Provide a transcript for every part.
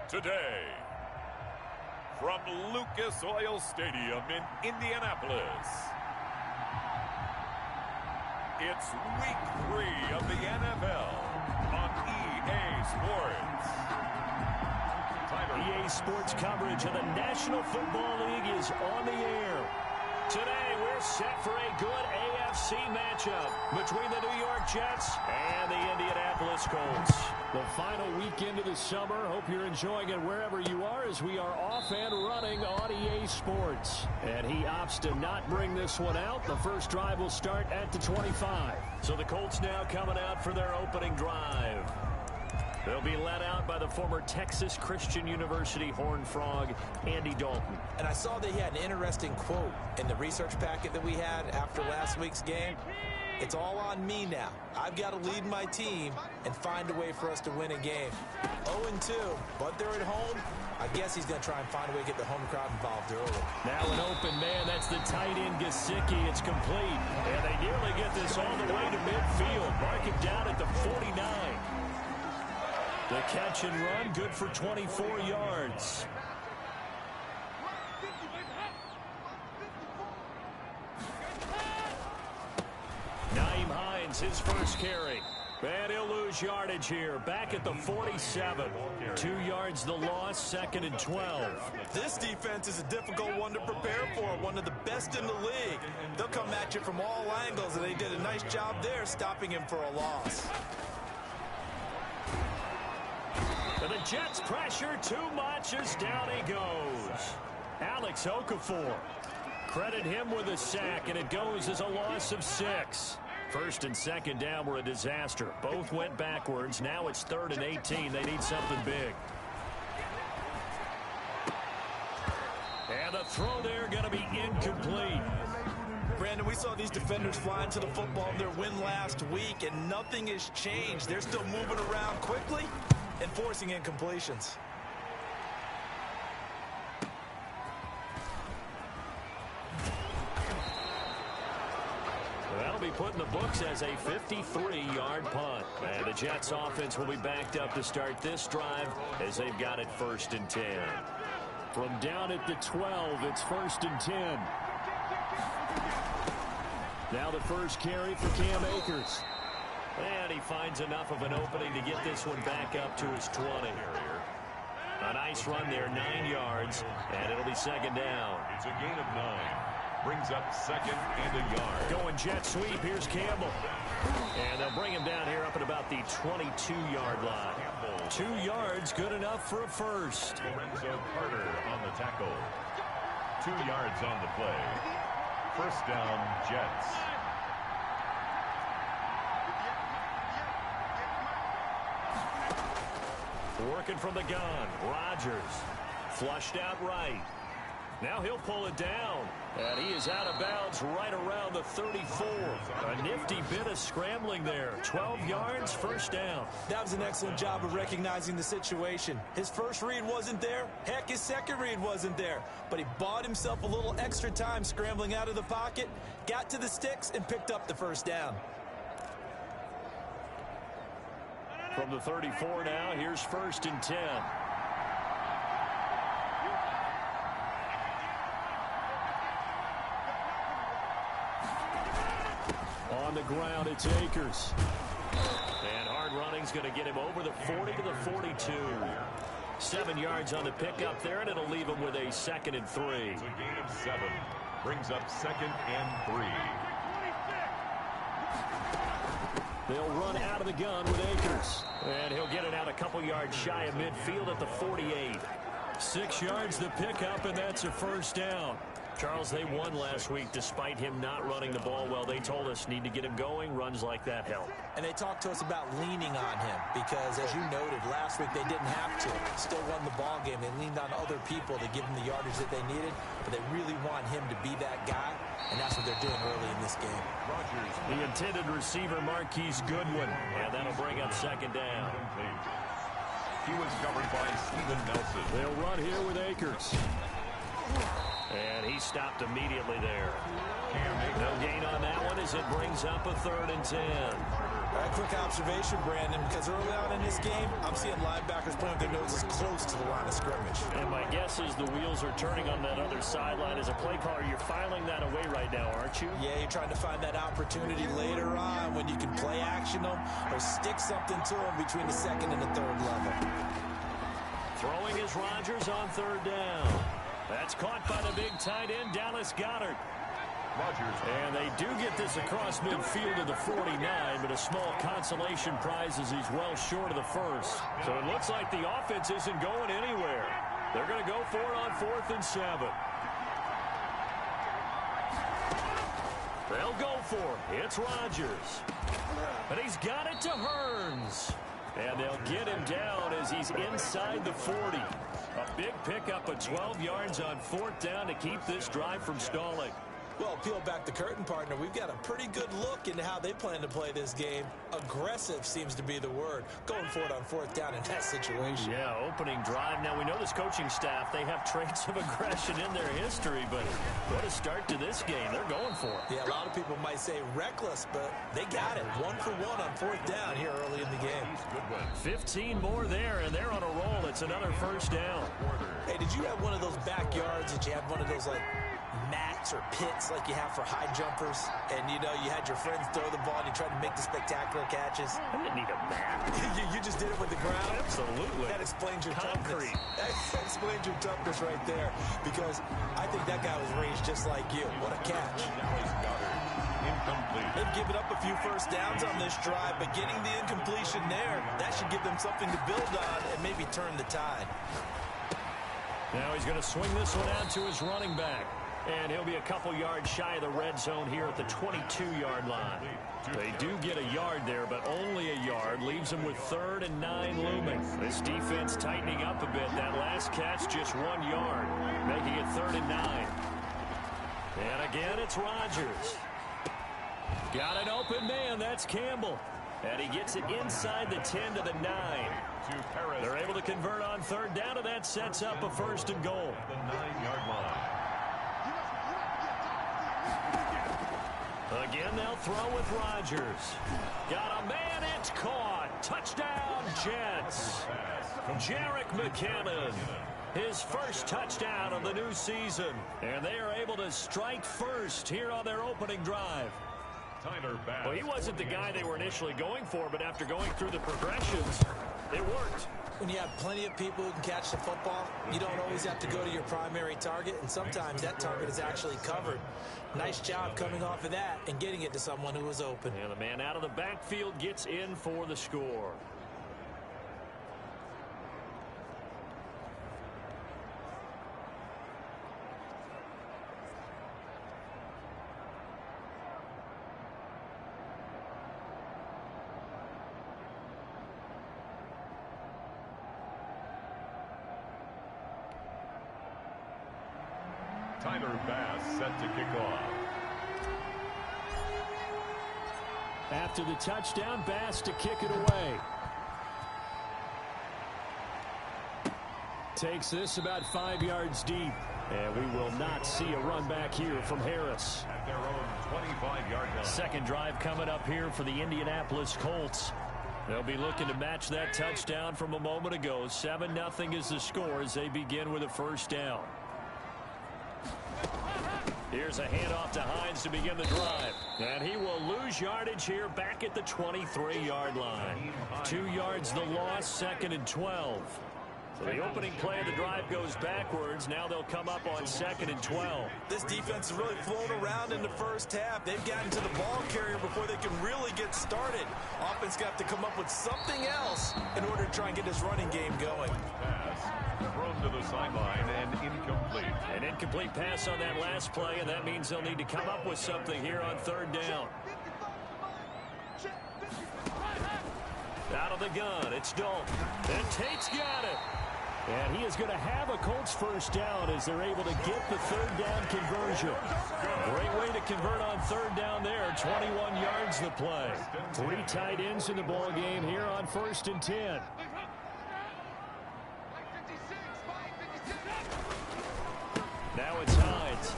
Today, from Lucas Oil Stadium in Indianapolis, it's Week 3 of the NFL on EA Sports. EA Sports coverage of the National Football League is on the air. Today, we're set for a good AFC matchup between the New York Jets and the Indianapolis Colts. The final weekend of the summer. Hope you're enjoying it wherever you are as we are off and running on EA Sports. And he opts to not bring this one out. The first drive will start at the 25. So the Colts now coming out for their opening drive. They'll be led out by the former Texas Christian University Horned Frog, Andy Dalton. And I saw that he had an interesting quote in the research packet that we had after last week's game. It's all on me now. I've got to lead my team and find a way for us to win a game. 0-2, but they're at home. I guess he's going to try and find a way to get the home crowd involved early. Now an open man. That's the tight end, Gesicki. It's complete. And they nearly get this all the way to midfield. Mark it down at the 49. The catch and run, good for 24 yards. Nyheim Hines, his first carry. And he'll lose yardage here. Back at the 47. 2 yards the loss, 2nd and 12. This defense is a difficult one to prepare for, one of the best in the league. They'll come at you from all angles, and they did a nice job there stopping him for a loss. And the Jets pressure too much as down he goes. Alex Okafor. Credit him with a sack, and it goes as a loss of 6. First and second down were a disaster. Both went backwards. Now it's 3rd and 18. They need something big. And the throw there going to be incomplete. Brandon, we saw these defenders flying to the football in their win last week, and nothing has changed. They're still moving around quickly and forcing incompletions. That'll be put in the books as a 53-yard punt. And the Jets offense will be backed up to start this drive as they've got it 1st and 10. From down at the 12, it's 1st and 10. Now the first carry for Cam Akers. And he finds enough of an opening to get this one back up to his 20. A nice run there, 9 yards, and it'll be 2nd down. It's a gain of 9. Brings up 2nd and a yard. Going jet sweep, here's Campbell. And they'll bring him down here up at about the 22-yard line. 2 yards, good enough for a first. Lorenzo Carter on the tackle. 2 yards on the play. First down, Jets. Working from the gun, Rodgers. Flushed out right. Now he'll pull it down. And he is out of bounds right around the 34. A nifty bit of scrambling there. 12 yards, first down. That was an excellent job of recognizing the situation. His first read wasn't there. Heck, his second read wasn't there. But he bought himself a little extra time scrambling out of the pocket, got to the sticks, and picked up the first down. From the 34 now, here's 1st and 10. On the ground, it's Akers. And hard running's going to get him over the 40 to the 42. 7 yards on the pickup there, and it'll leave him with a 2nd and 3. It's a gain of 7. Brings up 2nd and 3. They'll run out of the gun with Akers. And he'll get it out a couple yards shy of midfield at the 48. 6 yards the pickup, and that's a first down. Charles, they won last week despite him not running the ball well. They told us need to get him going. Runs like that help. And they talked to us about leaning on him because, as you noted, last week they didn't have to. Still won the ball game. They leaned on other people to give them the yardage that they needed, but they really want him to be that guy, and that's what they're doing early in this game. Rodgers, the intended receiver, Marquise Goodwin, and that'll bring up 2nd down. He was covered by Steven Nelson. They'll run here with Akers. And he stopped immediately there. No gain on that one as it brings up a 3rd and 10. All right, quick observation, Brandon, because early on in this game, I'm seeing linebackers putting their noses close to the line of scrimmage. And my guess is the wheels are turning on that other sideline. As a play caller, you're filing that away right now, aren't you? Yeah, you're trying to find that opportunity later on when you can play action them or stick something to them between the second and the third level. Throwing is Rodgers on third down. That's caught by the big tight end, Dallas Goedert. And they do get this across midfield to the 49, but a small consolation prize as he's well short of the first. So it looks like the offense isn't going anywhere. They're going to go for it on 4th and 7. They'll go for it. It's Rodgers. And he's got it to Hearns. And they'll get him down as he's inside the 40. A big pickup of 12 yards on 4th down to keep this drive from stalling. Well, peel back the curtain, partner. We've got a pretty good look into how they plan to play this game. Aggressive seems to be the word. Going for it on 4th down in that situation. Yeah, opening drive. Now, we know this coaching staff, they have traits of aggression in their history, but what a start to this game. They're going for it. Yeah, a lot of people might say reckless, but they got it. 1 for 1 on 4th down here early in the game. 15 more there, and they're on a roll. It's another first down. Hey, did you have one of those backyards that you had one of those, like, mats or pits like you have for high jumpers, and you know you had your friends throw the ball and you tried to make the spectacular catches? I didn't need a mat. you just did it with the ground? Absolutely. That explains your concrete. That explains your toughness right there, because I think that guy was raised just like you. What a catch. Incomplete. They've given up a few first downs on this drive, but getting the incompletion there, that should give them something to build on and maybe turn the tide. Now he's going to swing this one out to his running back. And he'll be a couple yards shy of the red zone here at the 22-yard line. They do get a yard there, but only a yard. Leaves them with 3rd and 9 looming. This defense tightening up a bit. That last catch just 1 yard, making it 3rd and 9. And again, it's Rodgers. Got an open man. That's Campbell. And he gets it inside the 10 to the 9. They're able to convert on 3rd down, and that sets up a 1st and goal. The 9-yard line. Again, they'll throw with Rodgers. Got a man, it's caught. Touchdown, Jets. Jerick McKinnon, his first touchdown of the new season. And they are able to strike first here on their opening drive. Well, he wasn't the guy they were initially going for, but after going through the progressions, it worked. When you have plenty of people who can catch the football, you don't always have to go to your primary target, and sometimes that target is actually covered. Nice job coming off of that and getting it to someone who was open. And the man out of the backfield gets in for the score. Tyler Bass set to kick off. After the touchdown, Bass to kick it away. Takes this about 5 yards deep. And we will not see a run back here from Harris. At their own 25-yard line. Second drive coming up here for the Indianapolis Colts. They'll be looking to match that touchdown from a moment ago. 7-0 is the score as they begin with a first down. Here's a handoff to Hines to begin the drive. And he will lose yardage here back at the 23-yard line. 2 yards the loss, 2nd and 12. So the opening play of the drive goes backwards. Now they'll come up on 2nd and 12. This defense has really flown around in the first half. They've gotten to the ball carrier before they can really get started. Offense got to come up with something else in order to try and get this running game going. Thrown to the sideline and incomplete. An incomplete pass on that last play, and that means they'll need to come up with something here on 3rd down. Out of the gun, it's Dalton. And Tate's got it. And he is going to have a Colts first down as they're able to get the 3rd down conversion. Great way to convert on 3rd down there. 21 yards the play. 3 tight ends in the ball game here on 1st and 10. Now it's Hines.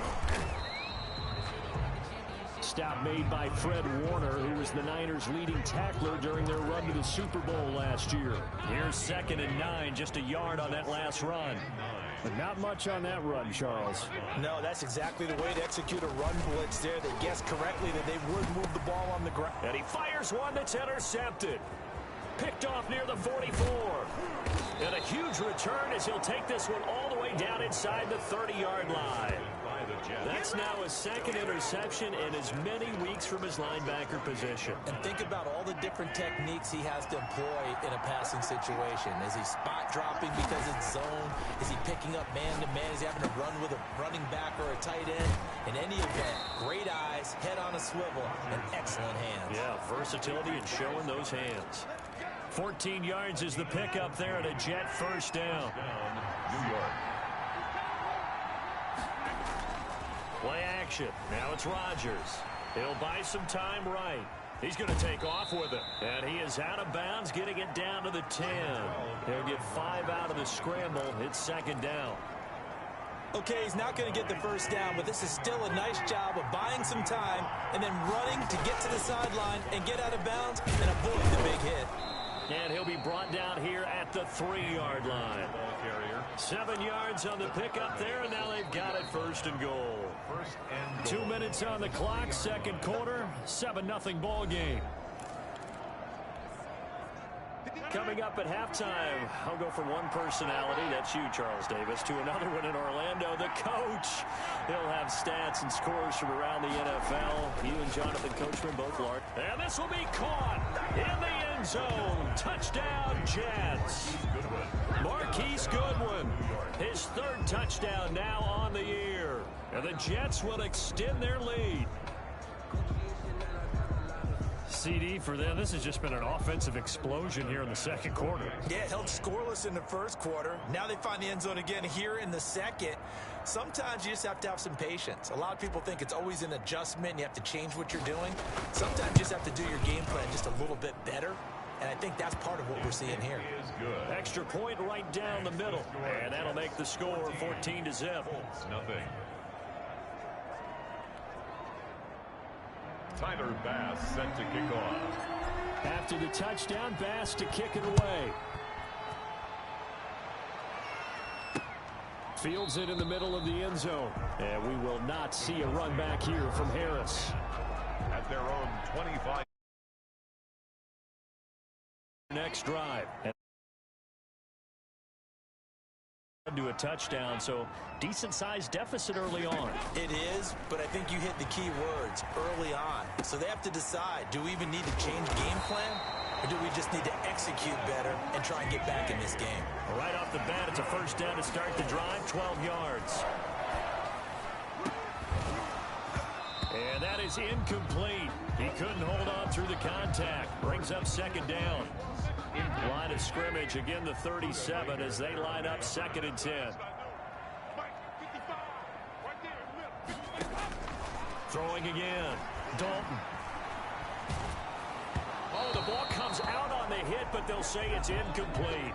stop made by Fred Warner, who was the Niners' leading tackler during their run to the Super Bowl last year. Here's 2nd and 9, just a yard on that last run. But not much on that run, Charles. No, that's exactly the way to execute a run blitz there. They guessed correctly that they would move the ball on the ground. And he fires one that's intercepted. Picked off near the 44. And a huge return as he'll take this one all the way down inside the 30-yard line. That's now his 2nd interception in as many weeks from his linebacker position. And think about all the different techniques he has to employ in a passing situation. Is he spot dropping because it's zone? Is he picking up man-to-man? Is he having to run with a running back or a tight end? In any event, great eyes, head on a swivel, and excellent hands. Yeah, versatility and showing those hands. 14 yards is the pickup there at a Jet first down. New York. Play action. Now it's Rodgers. He'll buy some time right. He's going to take off with it. And he is out of bounds, getting it down to the 10. He'll get 5 out of the scramble. It's 2nd down. Okay, he's not going to get the first down, but this is still a nice job of buying some time and then running to get to the sideline and get out of bounds and avoid the big hit. And he'll be brought down here at the 3-yard line. 7 yards on the pickup there, and now they've got it 1st and goal. 2 minutes on the clock, 2nd quarter, 7-0 ball game. Coming up at halftime, I'll go from one personality, that's you, Charles Davis, to another one in Orlando, the coach. He'll have stats and scores from around the NFL. You and Jonathan Coachman both large. And this will be caught in the end zone. Touchdown, Jets. Marquise Goodwin, his 3rd touchdown now on the year. And the Jets will extend their lead. CD for them. This has just been an offensive explosion here in the 2nd quarter. Yeah, held scoreless in the 1st quarter. Now they find the end zone again here in the 2nd. Sometimes you just have to have some patience. A lot of people think it's always an adjustment. You have to change what you're doing. Sometimes you just have to do your game plan just a little bit better. And I think that's part of what we're seeing here. Extra point right down the middle. And that'll make the score 14-0. Nothing. Tyler Bass set to kick off. After the touchdown, Bass to kick it away. Fields it in the middle of the end zone. And we will not see a run back here from Harris. At their own 25. Next drive. To a touchdown, so decent-sized deficit early on. It is, but I think you hit the key words early on. So they have to decide, do we even need to change game plan, or do we just need to execute better and try and get back in this game? Right off the bat, it's a 1st down to start the drive, 12 yards. And that is incomplete. He couldn't hold on through the contact. Brings up 2nd down. Line of scrimmage, again the 37 as they line up 2nd and 10. Throwing again. Dalton. Oh, the ball comes out on the hit, but they'll say it's incomplete.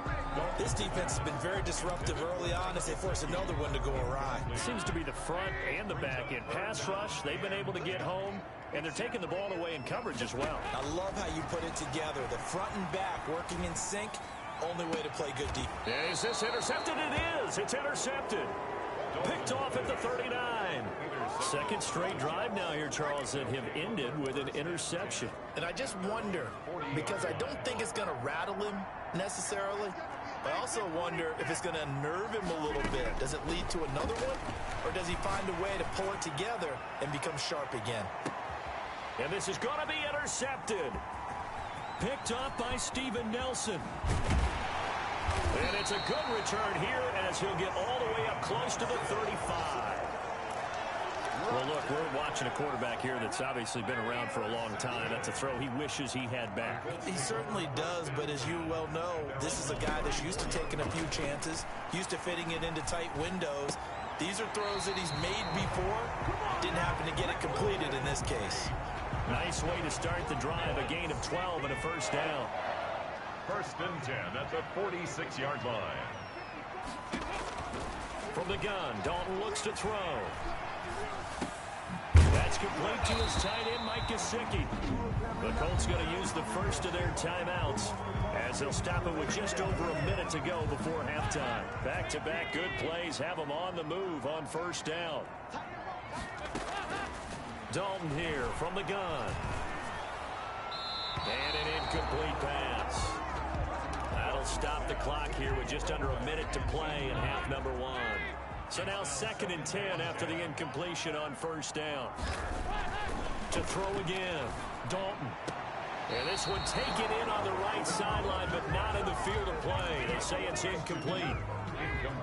This defense has been very disruptive early on as they force another one to go awry. It seems to be the front and the back end. Pass rush, they've been able to get home, and they're taking the ball away in coverage as well. I love how you put it together. The front and back working in sync, only way to play good defense. Is this intercepted? It is. It's intercepted. Picked off at the 39. 2nd straight drive now here, Charles, that have ended with an interception. And I just wonder, because I don't think it's going to rattle him necessarily, but I also wonder if it's going to unnerve him a little bit. Does it lead to another one, or does he find a way to pull it together and become sharp again? And this is going to be intercepted. Picked off by Steven Nelson. And it's a good return here as he'll get all the way up close to the 35. Well, look, we're watching a quarterback here that's obviously been around for a long time. That's a throw he wishes he had back. He certainly does, but as you well know, this is a guy that's used to taking a few chances, used to fitting it into tight windows. These are throws that he's made before. Didn't happen to get it completed in this case. Nice way to start the drive, a gain of 12 and a 1st down. 1st and 10 at the 46-yard line. From the gun, Dalton looks to throw. That's It's complete to his tight end, Mike Gesicki. The Colts going to use the first of their timeouts as they'll stop it with just over a minute to go before halftime. Back-to-back good plays have them on the move on first down. Dalton here from the gun. And an incomplete pass. That'll stop the clock here with just under a minute to play in half number one. So now 2nd and 10 after the incompletion on first down. To throw again, Dalton. And this one taken in on the right sideline, but not in the field of play. They say it's incomplete.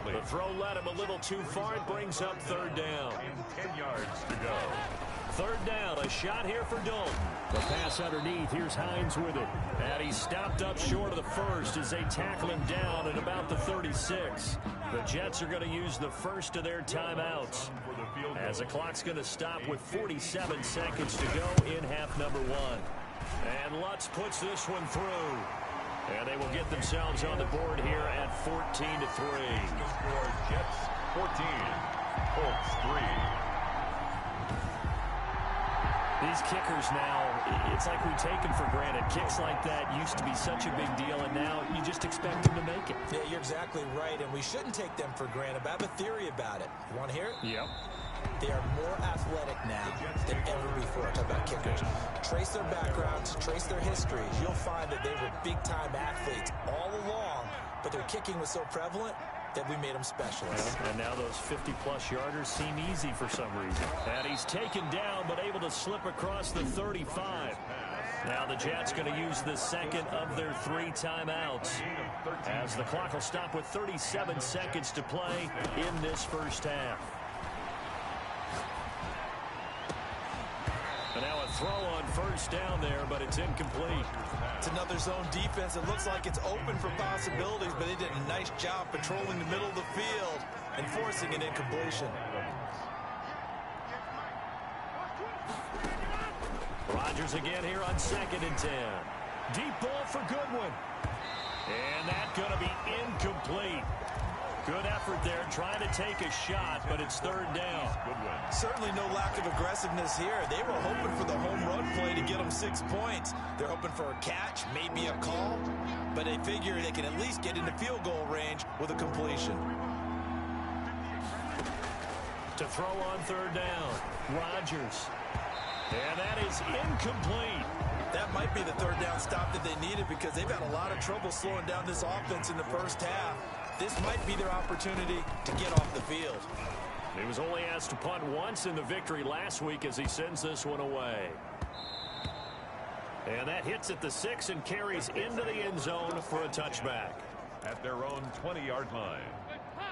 The throw led him a little too far. It brings up 3rd down. 10 yards to go. 3rd down, a shot here for Dalton. The pass underneath, here's Hines with it. And he's stopped up short of the first as they tackle him down at about the 36. The Jets are going to use the first of their timeouts as the clock's going to stop with 47 seconds to go in half number one. And Lutz puts this one through. And they will get themselves on the board here at 14-3. Jets 14, Colts 3. These kickers now, it's like we take them for granted. Kicks like that used to be such a big deal, and now you just expect them to make it. Yeah, you're exactly right, and we shouldn't take them for granted. But I have a theory about it. You want to hear it? Yep. They are more athletic now than ever before. Talk about kickers. Trace their backgrounds, trace their histories. You'll find that they were big-time athletes all along, but their kicking was so prevalent that we made them specialists. Yeah, and now those 50-plus yarders seem easy for some reason. And he's taken down, but able to slip across the 35. Now the Jets going to use the second of their 3 timeouts as the clock will stop with 37 seconds to play in this first half. And now a throw on first down there, but it's incomplete. It's another zone defense. It looks like it's open for possibilities, but they did a nice job patrolling the middle of the field and forcing an incompletion. Rodgers again here on 2nd and 10. Deep ball for Goodwin. And that's going to be incomplete. Good effort there, trying to take a shot, but it's 3rd down. Certainly no lack of aggressiveness here. They were hoping for the home run play to get them 6 points. They're hoping for a catch, maybe a call, but they figure they can at least get into field goal range with a completion. To throw on 3rd down, Rodgers. And that is incomplete. That might be the 3rd down stop that they needed because they've had a lot of trouble slowing down this offense in the first half. This might be their opportunity to get off the field. He was only asked to punt once in the victory last week as he sends this one away. And that hits at the 6 and carries into the end zone for a touchback. At their own 20-yard line.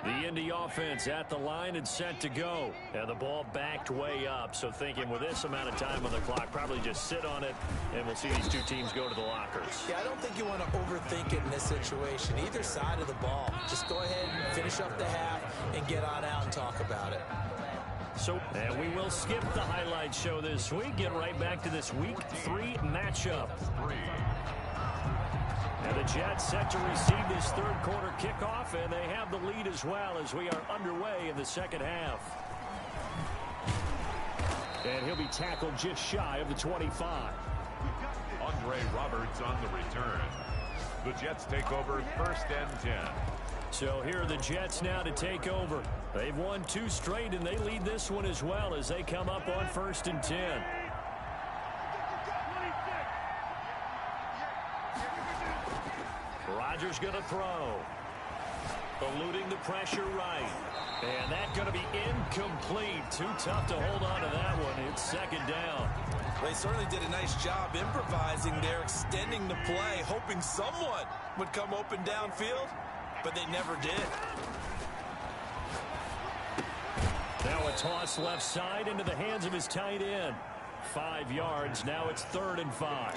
The Indy offense at the line and set to go. And the ball backed way up. So thinking with this amount of time on the clock, probably just sit on it, and we'll see these two teams go to the lockers. Yeah, I don't think you want to overthink it in this situation. Either side of the ball. Just go ahead and finish up the half and get on out and talk about it. And we will skip the highlight show this week. Get right back to this Week 3 matchup. And the Jets set to receive this 3rd quarter kickoff, and they have the lead as well as we are underway in the second half. And he'll be tackled just shy of the 25. Andre Roberts on the return. The Jets take over 1st and 10. So here are the Jets now to take over. They've won 2 straight, and they lead this one as well as they come up on 1st and 10. Rodgers going to throw. Eluding the pressure right. And that's going to be incomplete. Too tough to hold on to that one. It's 2nd down. They certainly did a nice job improvising there, extending the play, hoping someone would come open downfield, but they never did. Now a toss left side into the hands of his tight end. 5 yards. Now it's 3rd and 5.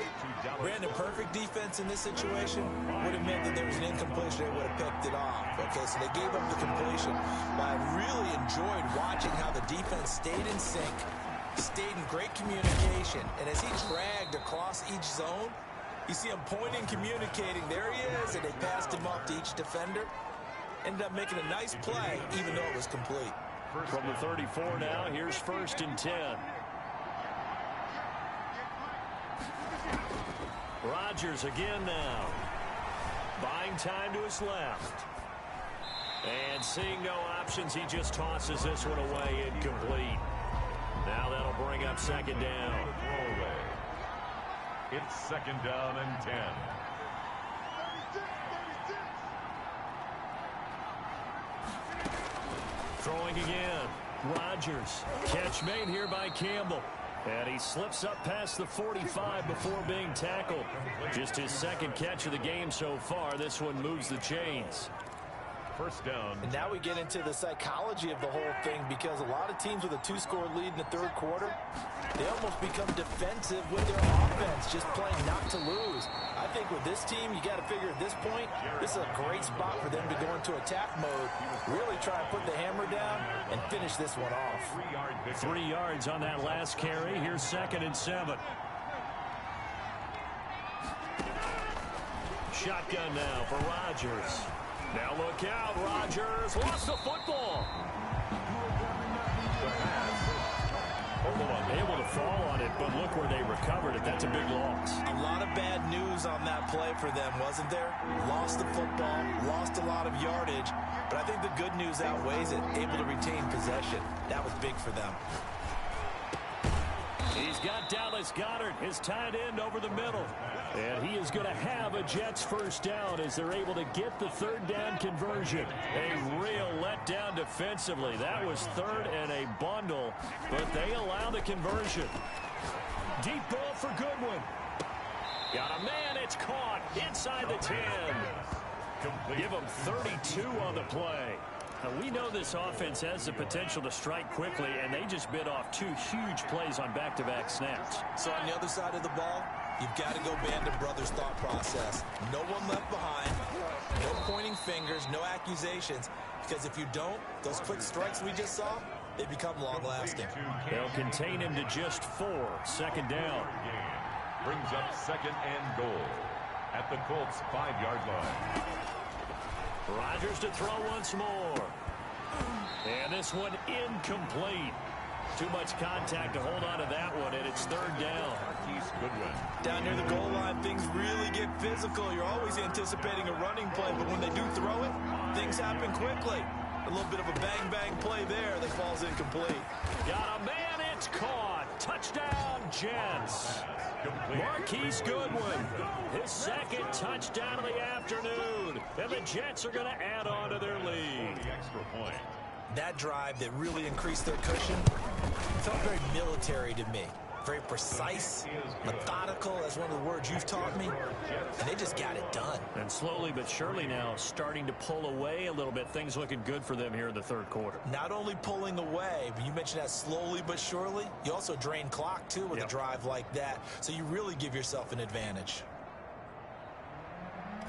Brandon, perfect defense in this situation would have meant that there was an incompletion. They would have picked it off. Okay, so they gave up the completion. But I really enjoyed watching how the defense stayed in sync, stayed in great communication. And as he dragged across each zone, you see him pointing, communicating. There he is, and they passed him up to each defender. Ended up making a nice play, even though it was complete. From the 34 now, here's 1st and 10. Rodgers again now. Buying time to his left. And seeing no options, he just tosses this one away incomplete. Now that'll bring up second down. It's second down and 10. Throwing again. Rodgers. Catch made here by Campbell. And he slips up past the 45 before being tackled. Just his second catch of the game so far. This one moves the chains. First down. And now we get into the psychology of the whole thing, because a lot of teams with a 2-score lead in the third quarter, they almost become defensive with their offense, just playing not to lose. I think with this team, you got to figure at this point, this is a great spot for them to go into attack mode, really try and put the hammer down and finish this one off. 3 yards on that last carry. Here's second and 7. Shotgun now for Rodgers. Now look out, Rodgers lost the football. Able to fall on it, but look where they recovered it. That's a big loss. A lot of bad news on that play for them, wasn't there? Lost the football, lost a lot of yardage, but I think the good news outweighs it. Able to retain possession. That was big for them. He's got Dallas Goedert, his tight end, over the middle. And he is going to have a Jets first down as they're able to get the third down conversion. A real letdown defensively. That was third and a bundle, but they allow the conversion. Deep ball for Goodwin. Got a man, it's caught inside the 10. Give him 32 on the play. We know this offense has the potential to strike quickly, and they just bit off 2 huge plays on back-to-back snaps. So on the other side of the ball, you've got to go band of brothers thought process. No one left behind, no pointing fingers, no accusations, because if you don't, those quick strikes we just saw, they become long-lasting. They'll contain him to just 4. Second down. Brings up second and goal at the Colts' 5-yard line. Rodgers to throw once more. And this one incomplete. Too much contact to hold on to that one, and it's third down. Goodwin. Down near the goal line, things really get physical. You're always anticipating a running play, but when they do throw it, things happen quickly. A little bit of a bang-bang play there that falls incomplete. Got a man, it's caught. Touchdown, Jets. Marquise Goodwin, his second touchdown of the afternoon. And the Jets are going to add on to their lead. The extra point. That drive that really increased their cushion felt very military to me. Very precise, methodical, that's one of the words you've taught me. And they just got it done. And slowly but surely now starting to pull away a little bit. Things looking good for them here in the third quarter. Not only pulling away, but you mentioned that slowly but surely. You also drain clock, too, with a drive like that. So you really give yourself an advantage.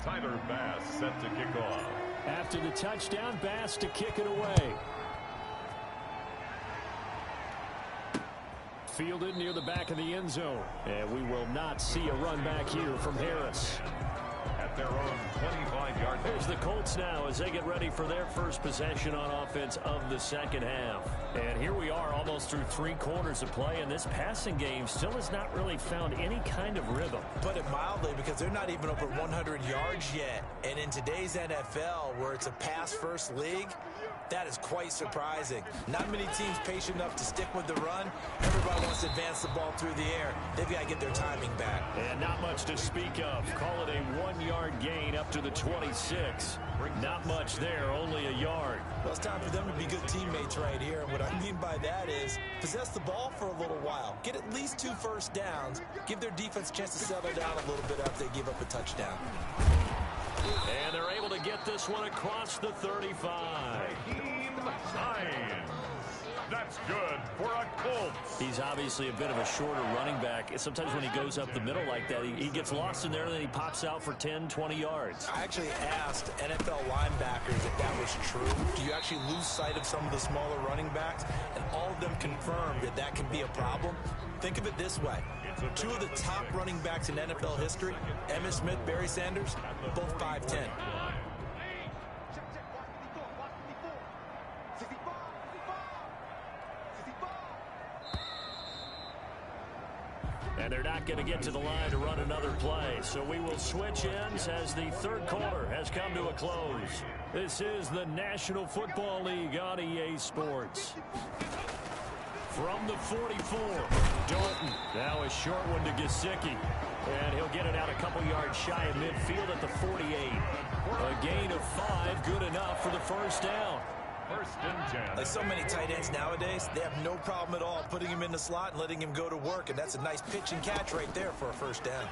Tyler Bass set to kick off. After the touchdown, Bass to kick it away. Fielded near the back of the end zone. And we will not see a run back here from Harris. At their own 25-yard line. There's the Colts now as they get ready for their first possession on offense of the second half. And here we are almost through 3 quarters of play, and this passing game still has not really found any kind of rhythm. Put it mildly, because they're not even over 100 yards yet. And in today's NFL, where it's a pass-first league, that is quite surprising. Not many teams patient enough to stick with the run. Everybody wants to advance the ball through the air. They've got to get their timing back. And not much to speak of. Call it a 1-yard gain up to the 26. Not much there, only a yard. Well, it's time for them to be good teammates right here. And what I mean by that is possess the ball for a little while. Get at least 2 first downs. Give their defense a chance to settle down a little bit after they give up a touchdown. And they're able to get this one across the 35. That's good for a Colts. He's obviously a bit of a shorter running back. Sometimes when he goes up the middle like that, he gets lost in there, and then he pops out for 10, 20 yards. I actually asked NFL linebackers if that was true. Do you actually lose sight of some of the smaller running backs? And all of them confirmed that that can be a problem. Think of it this way. 2 of the top running backs in NFL history, Emmitt Smith, Barry Sanders, both 5'10". And they're not going to get to the line to run another play. So we will switch ends as the third quarter has come to a close. This is the National Football League on EA Sports. From the 44, Dalton. Now a short one to Gesicki. And he'll get it out a couple yards shy of midfield at the 48. A gain of 5, good enough for the first down. First and 10. Like so many tight ends nowadays, they have no problem at all putting him in the slot and letting him go to work, and that's a nice pitch and catch right there for a first down.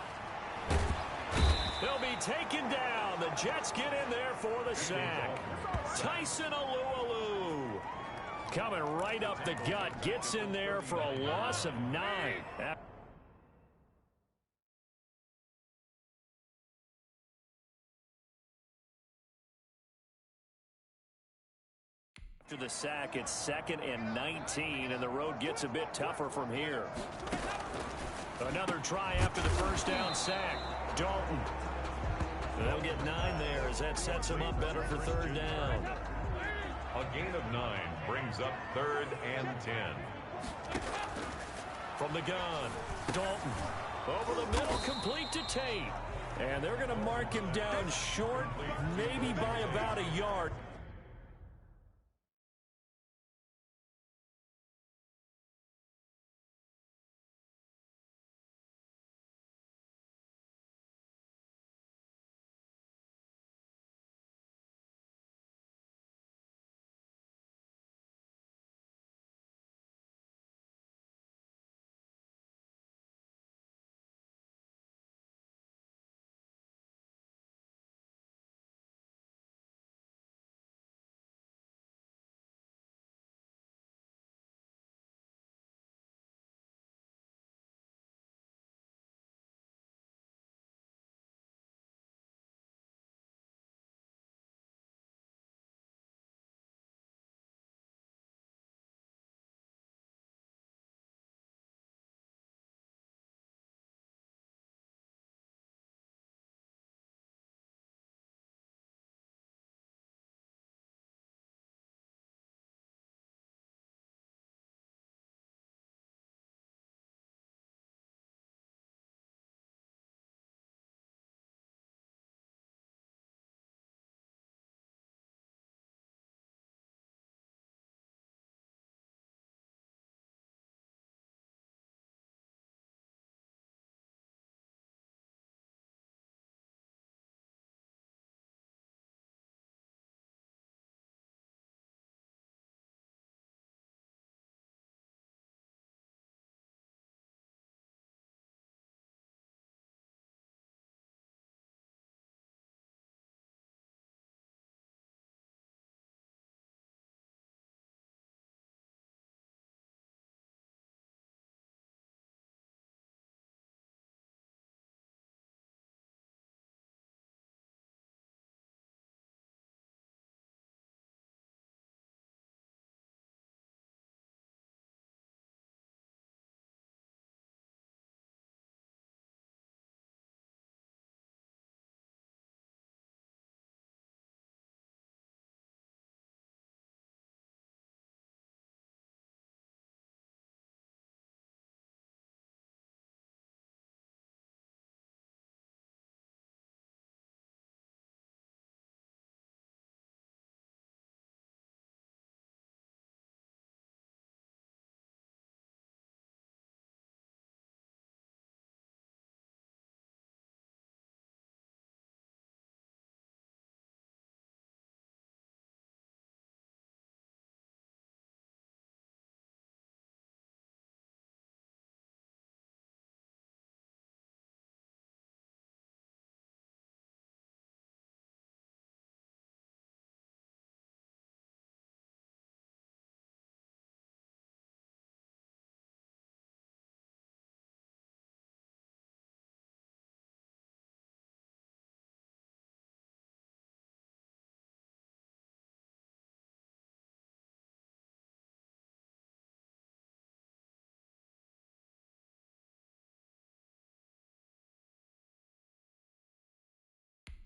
They'll be taken down. The Jets get in there for the sack. Tyson Alualu coming right up the gut, gets in there for a loss of 9. After the sack, it's 2nd and 19, and the road gets a bit tougher from here. Another try after the first down sack. Dalton. They'll get 9 there as that sets him up better for third down. A gain of 9 brings up 3rd and 10. From the gun, Dalton. Over the middle, complete to Tate. And they're going to mark him down short, maybe by about a yard.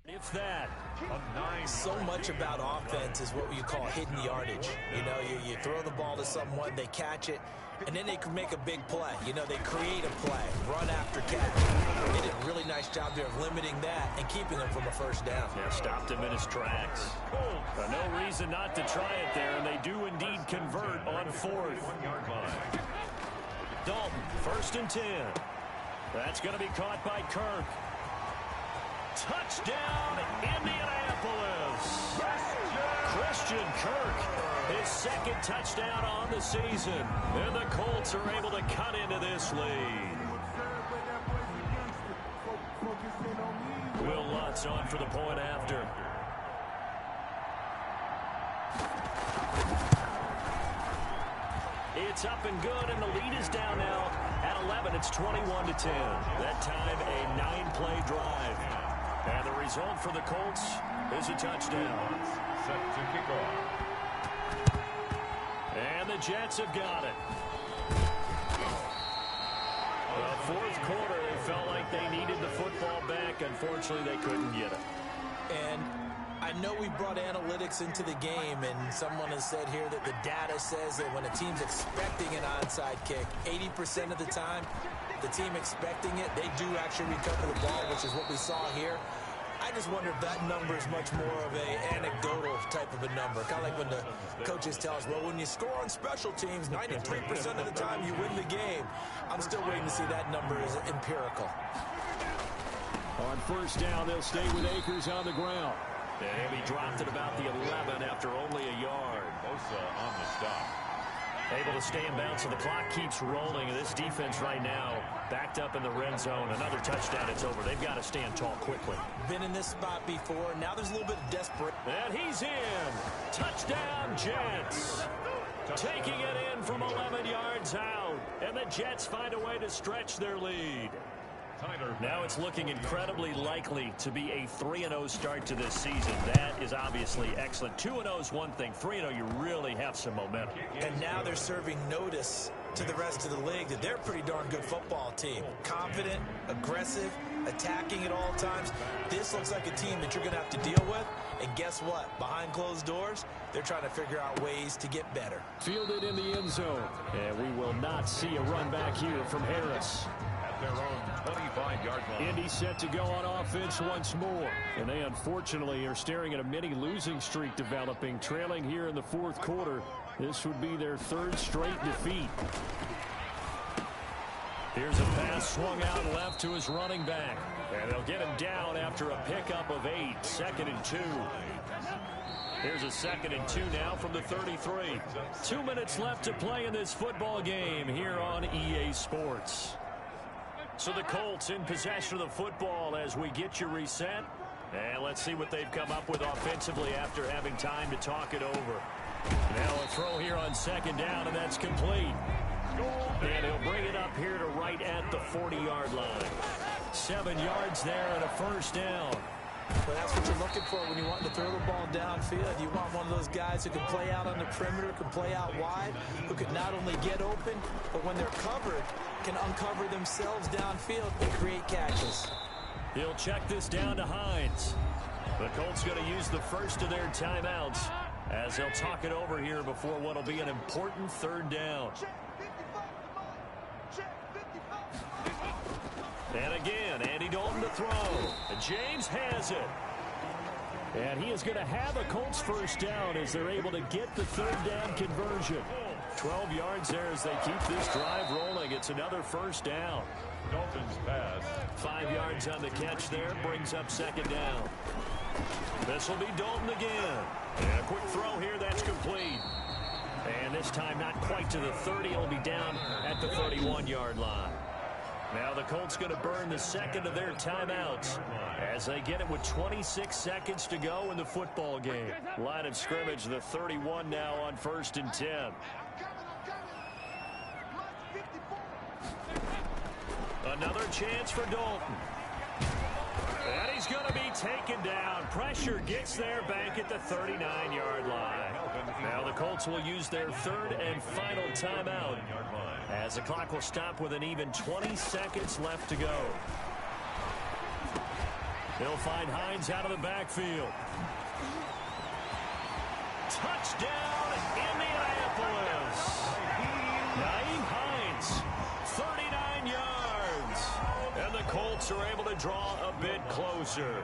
If that. So much about offense is what you call hidden yardage. You know, you throw the ball to someone, they catch it, and then they can make a big play. You know, they create a play, run after catch. They did a really nice job there of limiting that and keeping him from a first down. Yeah, stopped him in his tracks. No reason not to try it there, and they do indeed convert on fourth. Dalton, 1st and 10. That's going to be caught by Kirk. Touchdown, Indianapolis. Christian Kirk, his 2nd touchdown on the season. And the Colts are able to cut into this lead. Will Lutz on for the point after. It's up and good, and the lead is down now at 11. It's 21-10. That time, a 9-play drive. And the result for the Colts is a touchdown. Set to kick off. And the Jets have got it. The 4th quarter, they felt like they needed the football back. Unfortunately, they couldn't get it. And I know we brought analytics into the game, and someone has said here that the data says that when a team's expecting an onside kick, 80% of the time, the team expecting it, they do actually recover the ball, which is what we saw here. I just wonder if that number is much more of an anecdotal type of a number. Kind of like when the coaches tell us, well, when you score on special teams, 93% of the time you win the game. I'm still waiting to see that number is empirical. On 1st down, they'll stay with Akers on the ground. And he dropped it about the 11 after only a yard. Bosa on the stop. Able to stay in bounds, so the clock keeps rolling. And this defense right now backed up in the red zone. Another touchdown, it's over. They've got to stand tall quickly. Been in this spot before. Now there's a little bit of desperate. And he's in. Touchdown, Jets. Taking it in from 11 yards out. And the Jets find a way to stretch their lead. Now it's looking incredibly likely to be a 3-0 start to this season. That is obviously excellent. 2-0 is one thing. 3-0, you really have some momentum. And now they're serving notice to the rest of the league that they're a pretty darn good football team. Confident, aggressive, attacking at all times. This looks like a team that you're going to have to deal with. And guess what? Behind closed doors, they're trying to figure out ways to get better. Fielded in the end zone. And we will not see a run back here from Harris. Their own 25-yard line. Indy set to go on offense once more. And they unfortunately are staring at a mini losing streak developing, trailing here in the 4th quarter. This would be their 3rd straight defeat. Here's a pass swung out left to his running back. And they'll get him down after a pickup of 8. 2nd and 2. Here's a 2nd and 2 now from the 33. 2 minutes left to play in this football game here on EA Sports. So the Colts in possession of the football as we get you reset. And let's see what they've come up with offensively after having time to talk it over. Now a throw here on 2nd down, and that's complete. And he'll bring it up here to right at the 40-yard line. 7 yards there and a 1st down. Well, that's what you're looking for when you want to throw the ball downfield. You want one of those guys who can play out on the perimeter, can play out wide, who can not only get open, but when they're covered, can uncover themselves downfield and create catches. He'll check this down to Hines. The Colts going to use the first of their timeouts as they'll talk it over here before what will be an important 3rd down. And again, Andy Dalton to throw. And James has it. And he is going to have a Colts 1st down as they're able to get the 3rd down conversion. 12 yards there as they keep this drive rolling. It's another 1st down. Dalton's pass. 5 yards on the catch there. Brings up 2nd down. This will be Dalton again. And a quick throw here. That's complete. And this time not quite to the 30. It'll be down at the 31-yard line. Now the Colts going to burn the 2nd of their timeouts as they get it with 26 seconds to go in the football game. Line of scrimmage, the 31 now on 1st and 10. Another chance for Dalton. And he's going to be taken down. Pressure gets there back at the 39-yard line. Now the Colts will use their 3rd and final timeout as the clock will stop with an even 20 seconds left to go. He'll find Hines out of the backfield. Touchdown, Indianapolis. Nyheim Hines, 39 yards. And the Colts are able to draw a bit closer.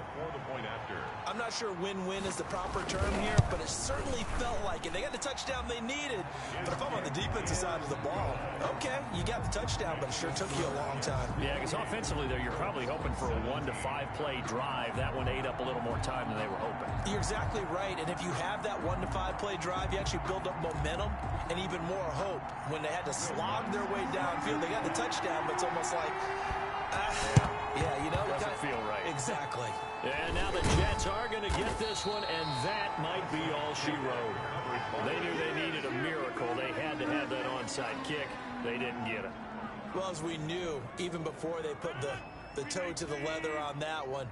I'm not sure win-win is the proper term here, but it certainly felt like it. They got the touchdown they needed. But if I'm on the defensive side of the ball, okay, you got the touchdown, but it sure took you a long time. Yeah, because offensively, though, you're probably hoping for a 1 to 5 play drive. That one ate up a little more time than they were hoping. You're exactly right, and if you have that 1 to 5 play drive, you actually build up momentum and even more hope. When they had to slog their way downfield, they got the touchdown, but it's almost like, yeah, you know. Doesn't feel right. Exactly. And now the Jets are going to get this one, and that might be all she wrote. They knew they needed a miracle. They had to have that onside kick. They didn't get it. Well, as we knew, even before they put the toe to the leather on that one,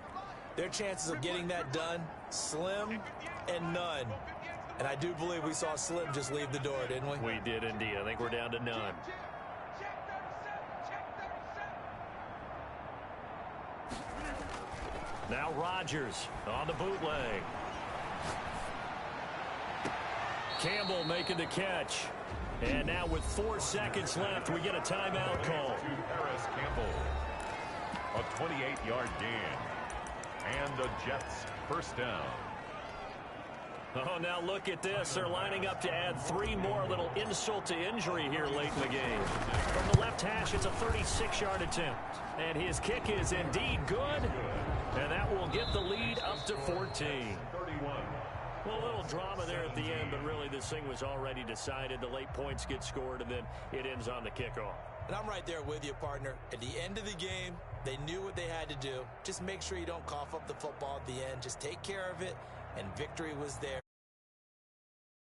their chances of getting that done, slim and none. And I do believe we saw Slim just leave the door, didn't we? We did indeed. I think we're down to none. Now Rodgers on the bootleg. Campbell making the catch. And now with 4 seconds left, we get a timeout call. To Harris Campbell. A 28-yard gain. And the Jets first down. Oh, now look at this. They're lining up to add 3 more. Little insult to injury here late in the game. From the left hash, it's a 36-yard attempt. And his kick is indeed good. And that will get the lead up to 14. 31. Well, a little drama there at the end, but really this thing was already decided. The late points get scored, and then it ends on the kickoff. And I'm right there with you, partner. At the end of the game, they knew what they had to do. Just make sure you don't cough up the football at the end. Just take care of it, and victory was theirs.